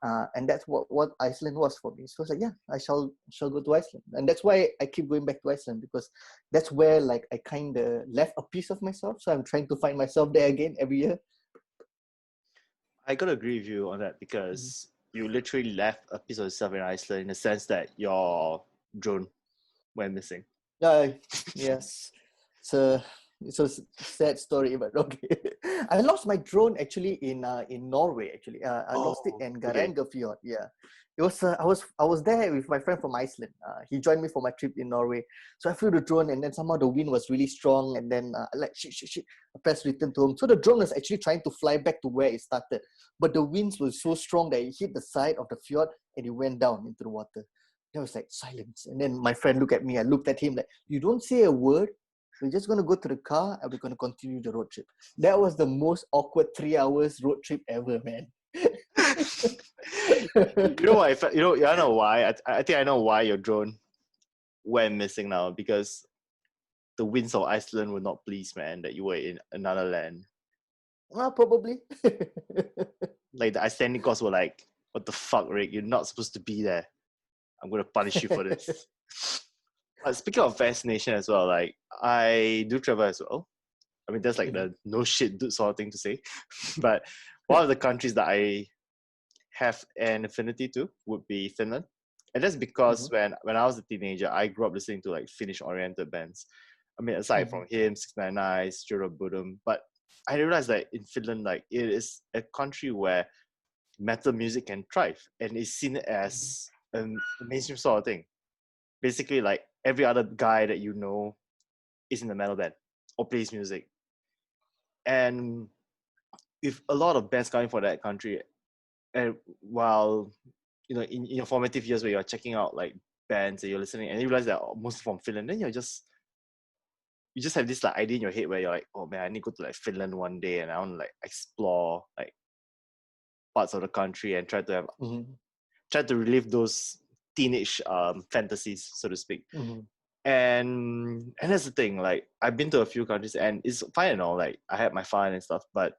and that's what Iceland was for me. So I was like, yeah, I shall go to Iceland, and that's why I keep going back to Iceland, because that's where I kind of left a piece of myself. So I'm trying to find myself there again every year. I gotta agree with you on that, because you literally left a piece of yourself in Iceland, in the sense that your drone went missing. Yes. It's a sad story, but okay. I lost my drone actually in Norway. Actually, I lost it in Garangafjord. Yeah, it was. I was there with my friend from Iceland. He joined me for my trip in Norway. So I flew the drone, and then somehow the wind was really strong, and then shit. I pressed return to home. So the drone was actually trying to fly back to where it started, but the winds were so strong that it hit the side of the fjord and it went down into the water. There was silence, and then my friend looked at me. I looked at him you don't say a word. We're just going to go to the car and we're going to continue the road trip. That was the most awkward 3 hours road trip ever, man. You know what? I don't know why. I think I know why your drone went missing now, because the winds of Iceland were not pleased, man, that you were in another land. Well, probably. The Icelandic gods were like, what the fuck, Rick? You're not supposed to be there. I'm going to punish you for this. But speaking of fascination as well, I do travel as well. I mean, that's the no shit dude sort of thing to say. But one of the countries that I have an affinity to would be Finland. And that's because when I was a teenager, I grew up listening to Finnish-oriented bands. I mean, aside from him, 699, Stura Budum. But I realized that in Finland, it is a country where metal music can thrive and is seen as a mainstream sort of thing. Basically, every other guy that you know is in a metal band or plays music. And with a lot of bands coming for that country, and while in your formative years where you're checking out bands and you're listening, and you realize that mostly from Finland, then you just have this idea in your head where you're like, oh man, I need to go to Finland one day, and I want to explore parts of the country and try to have try to relive those teenage fantasies, so to speak. And that's the thing, I've been to a few countries and it's fine and all, I had my fun and stuff, but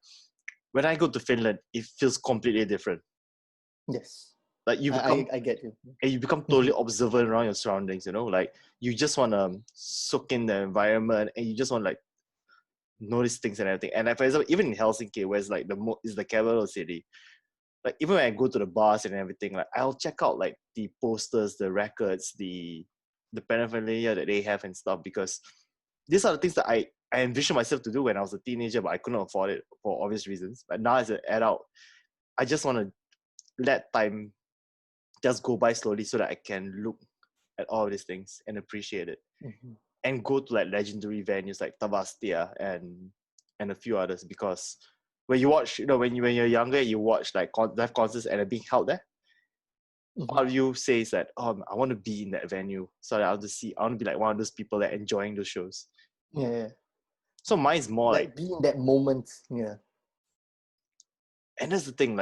when I go to Finland, it feels completely different. Yes. You become, I get you. And you become totally observant around your surroundings, you just want to soak in the environment, and you just want to notice things and everything. And for example, even in Helsinki, where it's is the capital city, even when I go to the bars and everything, I'll check out the posters, the records, the paraphernalia that they have and stuff, because these are the things that I envisioned myself to do when I was a teenager, but I couldn't afford it for obvious reasons. But now as an adult, I just want to let time just go by slowly so that I can look at all of these things and appreciate it. And go to legendary venues like Tavastia and a few others, because when you watch, when you're younger, you watch live concerts and are being held there. All of you says that, I want to be in that venue, so that I want to be one of those people that enjoying those shows. Yeah. So mine's more be in that moment. Yeah. And that's the thing,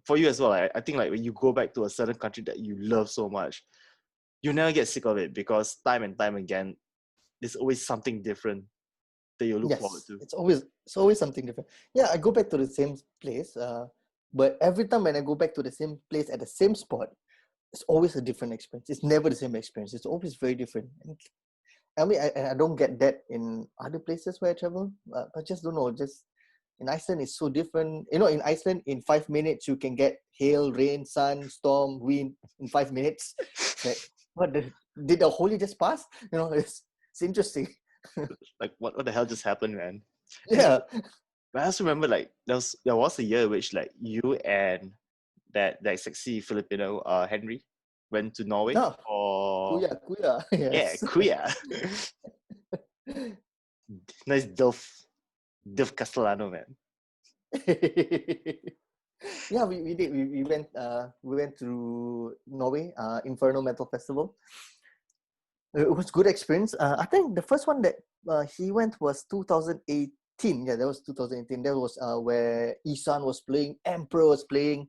for you as well, I think when you go back to a certain country that you love so much, you never get sick of it, because time and time again, there's always something different that you look forward to. It's always something different. Yeah, I go back to the same place, but every time when I go back to the same place at the same spot, it's always a different experience. It's never the same experience. It's always very different. And I mean, I don't get that in other places where I travel. I just don't know. Just in Iceland, it's so different. In Iceland, in 5 minutes, you can get hail, rain, sun, storm, wind in 5 minutes. Did the Holy just pass? It's interesting. What the hell just happened, man? Yeah. But I also remember there was a year which you and that sexy Filipino Henry went to Norway. Kuya. Yes. Yeah, Kuya. nice Dilf Castellano, man. Yeah, we did. We went to Norway, Inferno Metal Festival. It was good experience. I think the first one that he went was 2018. Yeah, that was 2018. That was where Isan was playing, Emperor was playing,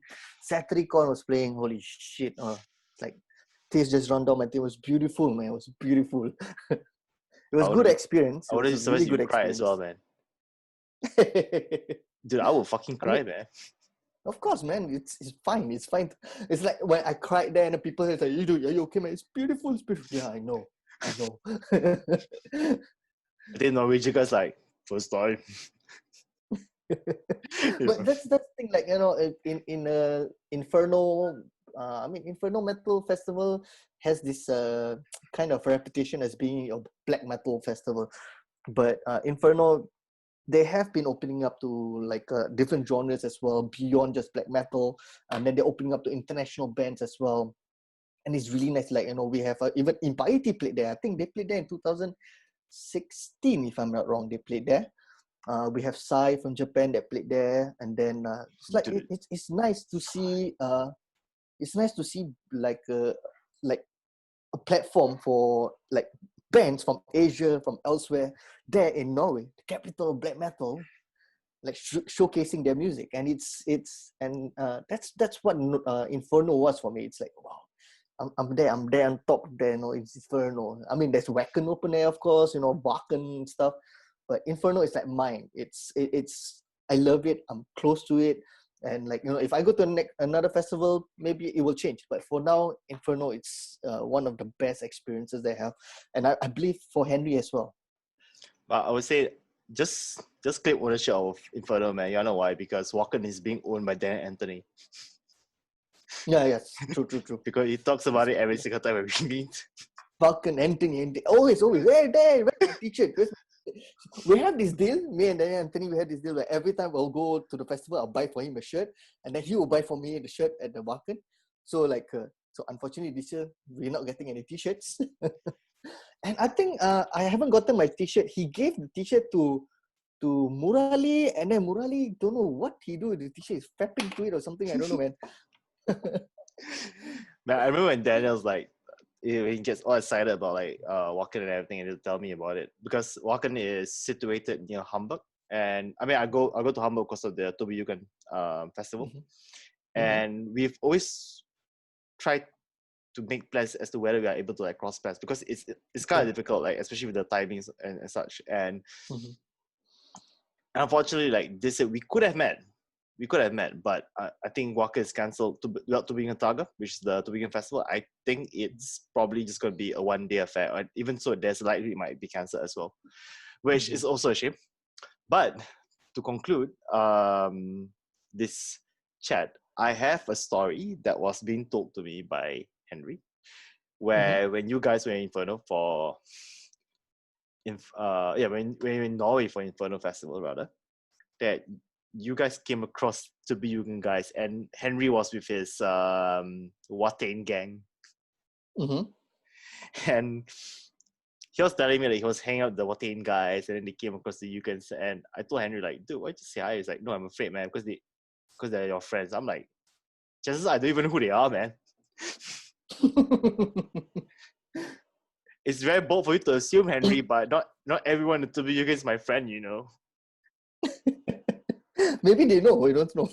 Satricon was playing. Holy shit! It's like tears just run down my teeth. It was beautiful, man. It was beautiful. It was good experience. I It would was a have really surprised you good cry as experience. well, man. Dude, I would fucking cry, man. Of course, man. It's fine. It's fine. It's like when I cried there and the people say, "You do, are you okay, man? It's beautiful. It's beautiful." Yeah, I know. I think Norwegian guys like first time. But that's the thing. Like, you know, in Inferno, Inferno Metal Festival has this kind of reputation as being a black metal festival, but Inferno, they have been opening up to like different genres as well beyond just black metal, and then they're opening up to international bands as well, and it's really nice. Like, you know, we have even Impiety played there. I think they played there in 2016, if I'm not wrong. They played there. We have Sai from Japan that played there, and then it's like it's nice to see. It's nice to see like a platform for like bands from Asia, from elsewhere, there in Norway, the capital of black metal, like showcasing their music. And that's what Inferno was for me. It's like, wow, I'm there on top there, you know, it's Inferno. I mean, there's Wacken open air, of course, you know, Wacken and stuff, but Inferno is like mine. It's I love it. I'm close to it. And like, you know, if I go to another festival, maybe it will change. But for now, Inferno, it's one of the best experiences they have. And I believe for Henry as well. I would say just claim ownership of Inferno, man. You know why? Because Wacken is being owned by Dan Anthony. Yeah, yes. True. Because he talks about it every single time we meet. Wacken, Anthony. Always. Hey, where's my t-shirt? We have this deal, me and Daniel Anthony, we had this deal where every time we'll go to the festival, I'll buy for him a shirt, and then he will buy for me the shirt at the Wacken. So like, so unfortunately this year, we're not getting any t-shirts. And I think I haven't gotten my t-shirt. He gave the t-shirt to Murali, and then Murali, don't know what he do with the t-shirt. He's fapping to it or something, I don't know, man. Man, I remember when Daniel's like, he gets all excited about like Wacken and everything, and he'll tell me about it because Wacken is situated near Hamburg, and I mean I go to Hamburg because of the Toby Yugan festival, and we've always tried to make plans as to whether we are able to like cross paths because it's kind of difficult, like especially with the timings and such, and unfortunately like this year we could have met, but I think Wacken is cancelled without Tubingen Taga, which is the Tubingen Festival. I think it's probably just going to be a one-day affair. And even so, there's likely it might be cancelled as well, which is also a shame. But to conclude this chat, I have a story that was being told to me by Henry, where when you guys were in Inferno when you're in Norway for Inferno Festival rather, that you guys came across to be Yugen guys, and Henry was with his Watain gang. And he was telling me that he was hanging out with the Watain guys, and then they came across the Yugens. And I told Henry, like, dude, why did you say hi? He's like, no, I'm afraid, man, because they're your friends. I'm like, chances I don't even know who they are, man. It's very bold for you to assume, Henry, but not everyone in Tubu Yugen is my friend, you know. Maybe they know, we don't know.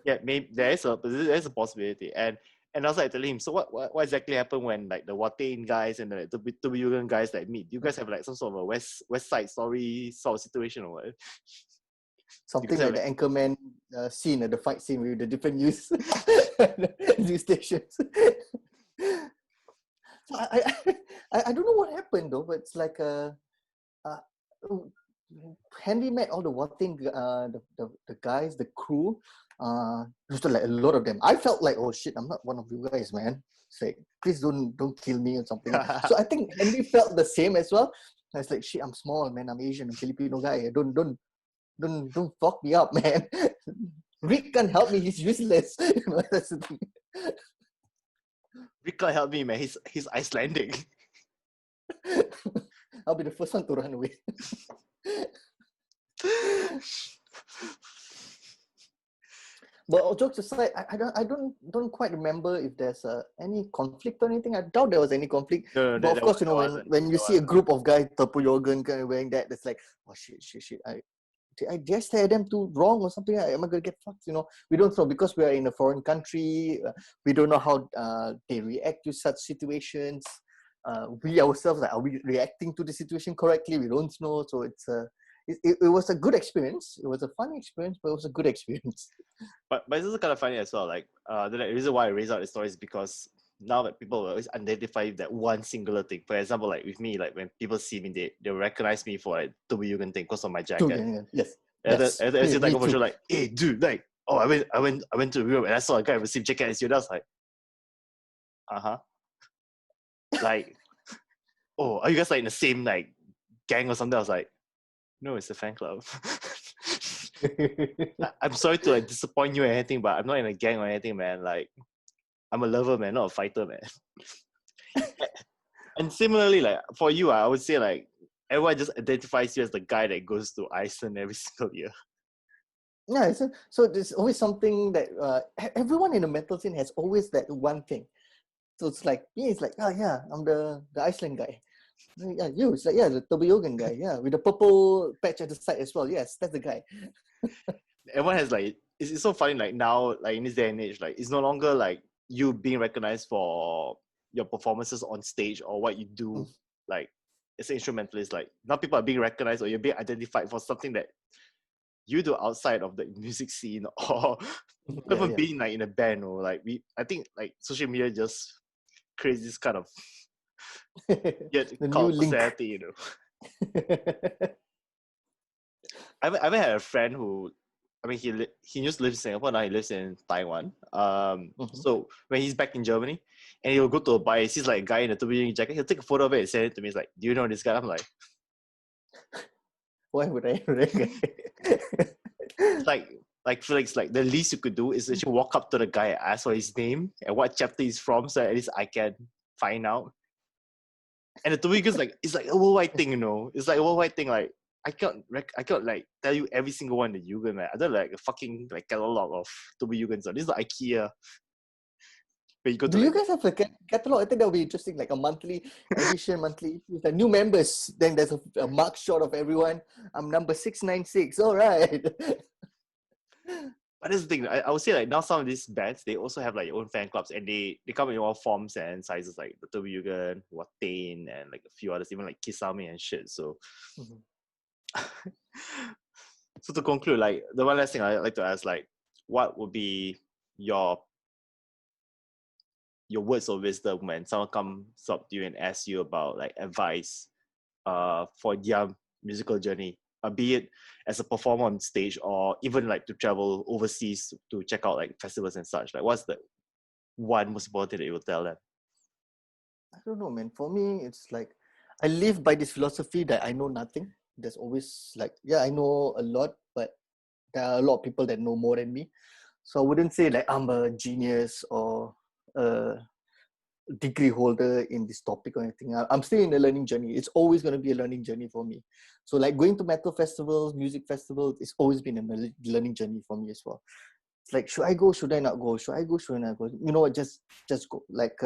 Yeah, maybe there's a possibility. And I was like telling him, so what exactly happened when like the Watain guys and the Tubu guys like meet? Do you guys have like some sort of a West Side Story sort of situation or what? Something like the Anchorman scene, the fight scene with the different news stations. So I don't know what happened though, but it's like Henry met all the Watain, the guys, the crew. There's like a lot of them. I felt like, oh shit, I'm not one of you guys, man. It's like, please don't kill me or something. So I think Henry felt the same as well. I was like, shit, I'm small, man. I'm Asian, I'm Filipino guy. Don't fuck me up, man. Rick can't help me. He's useless. You know, that's the thing. Rick can't help me, man. He's Icelandic. I'll be the first one to run away. But jokes aside, I don't quite remember if there's any conflict or anything. I doubt there was any conflict. No, But of course, when you see a group of guys Tapuyogan kind of wearing that, it's like, oh shit. I just had them too wrong or something. Am I gonna get fucked? We don't know because we are in a foreign country. We don't know how they react to such situations. We ourselves, like, are we reacting to the situation correctly? We don't know. So it was a good experience. It was a funny experience, but it was a good experience. But it's also kind of funny as well. Like the reason why I raise out the story is because now that people always identify that one singular thing. For example, like with me, like when people see me, they recognize me for like Tubuyugan thing because of my jacket. Yes. And then like over like, hey dude, like, oh I went to Europe and I saw a guy with the same jacket as you. That's like, like, oh, are you guys like in the same like gang or something? I was like, no, it's a fan club. I'm sorry to like disappoint you or anything, but I'm not in a gang or anything, man. Like, I'm a lover, man, not a fighter, man. And similarly, like for you, I would say like everyone just identifies you as the guy that goes to Iceland every single year. Yeah, so there's always something that everyone in the metal scene has always that one thing. So it's like me, it's like, oh yeah, I'm the Iceland guy. Yeah, you, it's like, yeah, the Tobayogan guy, yeah, with the purple patch at the side as well. Yes, that's the guy. Everyone has like, it's so funny, like now, like in this day and age, like it's no longer like you being recognized for your performances on stage or what you do, like as an instrumentalist. Like now people are being recognized or you're being identified for something that you do outside of the music scene or even being like in a band, or like I think like social media just creates this kind of cult personality, I had a friend who, I mean, he used to live in Singapore, now he lives in Taiwan. So when he's back in Germany and he'll go to a bar, he sees like a guy in a Tubuyan jacket, he'll take a photo of it and send it to me. He's like, do you know this guy? I'm like, why would I? like Felix, like the least you could do is actually walk up to the guy and ask for his name and what chapter he's from, so at least I can find out. And the Tubuyan is like, it's like a worldwide thing, It's like a worldwide thing. Like I can't like tell you every single one that Yugen, man. I don't like a fucking like catalog of Tubuyugans. So this is like IKEA. But you go to Do you guys have a catalog? I think that would be interesting, like a monthly edition, monthly with the new members. Then there's a mark shot of everyone. I'm number 696. All right. But that's the thing. I would say like now some of these bands, they also have like their own fan clubs and they come in all forms and sizes, like the Tubuyugan, Watain, and like a few others, even like Kisame and shit. So so to conclude, like the one last thing I'd like to ask, like, what would be your words of wisdom when someone comes up to you and asks you about like advice for their musical journey, be it as a performer on stage or even like to travel overseas to check out like festivals and such? Like, what's the one most important thing that you will tell them? I don't know, man. For me, it's like I live by this philosophy that I know nothing. There's always like, yeah, I know a lot, but there are a lot of people that know more than me. So I wouldn't say like I'm a genius or a degree holder in this topic or anything. I'm still in a learning journey. It's always going to be a learning journey for me. So like going to metal festivals, music festivals, it's always been a learning journey for me as well. It's like, should I go? Should I not go? Should I go? Should I not go? You know what? Just go. Like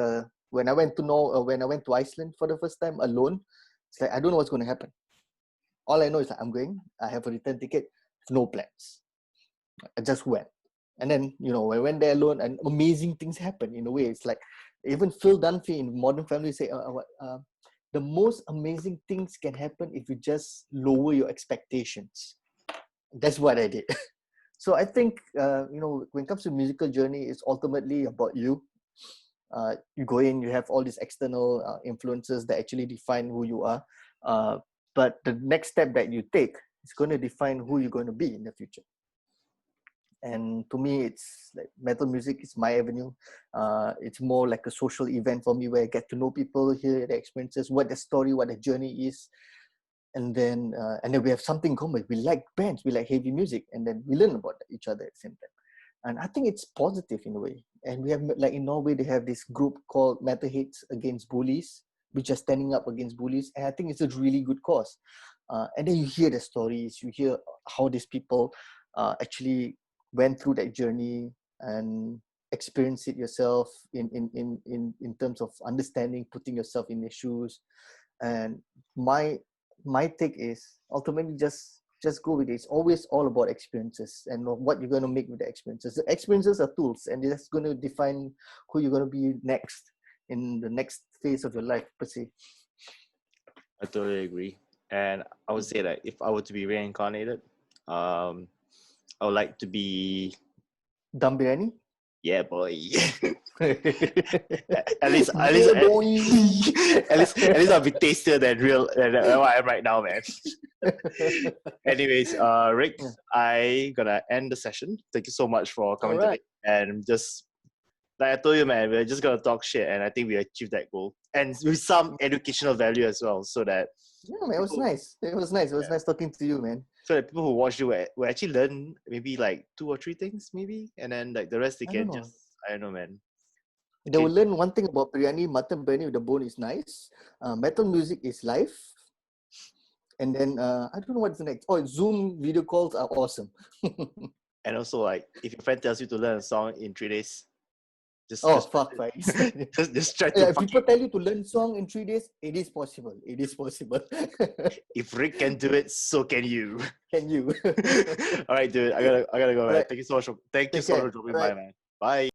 when I went to Iceland for the first time alone, it's like I don't know what's going to happen. All I know is that I'm going. I have a return ticket. No plans. I just went. And then, I went there alone and amazing things happen in a way. It's like, even Phil Dunphy in Modern Family say, the most amazing things can happen if you just lower your expectations. That's what I did. So I think, when it comes to musical journey, it's ultimately about you. You go in, you have all these external influences that actually define who you are. But the next step that you take is going to define who you're going to be in the future. And to me, it's like metal music is my avenue. It's more like a social event for me where I get to know people, hear their experiences, what their story, what their journey is. And then we have something common. We like bands, we like heavy music, and then we learn about each other at the same time. And I think it's positive in a way. And we have, like in Norway, they have this group called Metalheads Against Bullies. which are standing up against bullies. And I think it's a really good cause. And then you hear the stories, you hear how these people actually went through that journey and experience it yourself in terms of understanding, putting yourself in their shoes. And my take is ultimately just go with it. It's always all about experiences and what you're going to make with the experiences. The experiences are tools, and that's going to define who you're going to be next in the next phase of your life, per se. I totally agree. And I would say that if I were to be reincarnated, I would like to be Dum biryani? Yeah, boy. at least at least I'll be tastier than than I am right now, man. Anyways, Rick, I gonna end the session. Thank you so much for coming today. And just like I told you, man, we're just gonna talk shit, and I think we achieved that goal, and with some educational value as well, so that man, it was nice. It was nice. It was nice talking to you, man. So that people who watch you will actually learn maybe like 2 or 3 things, maybe, and then like the rest they can just I don't know, man. They will learn one thing about biryani. Mutton biryani with the bone is nice. Metal music is life. And then I don't know what's the next. Oh, Zoom video calls are awesome. And also, like, if your friend tells you to learn a song in 3 days, just fuck, right? just try to. If people tell you to learn song in 3 days, it is possible. It is possible. If Rick can do it, so can you. Can you? All right, dude. I gotta go, man. Thank you so much. Thank you so much for dropping by, man. Bye.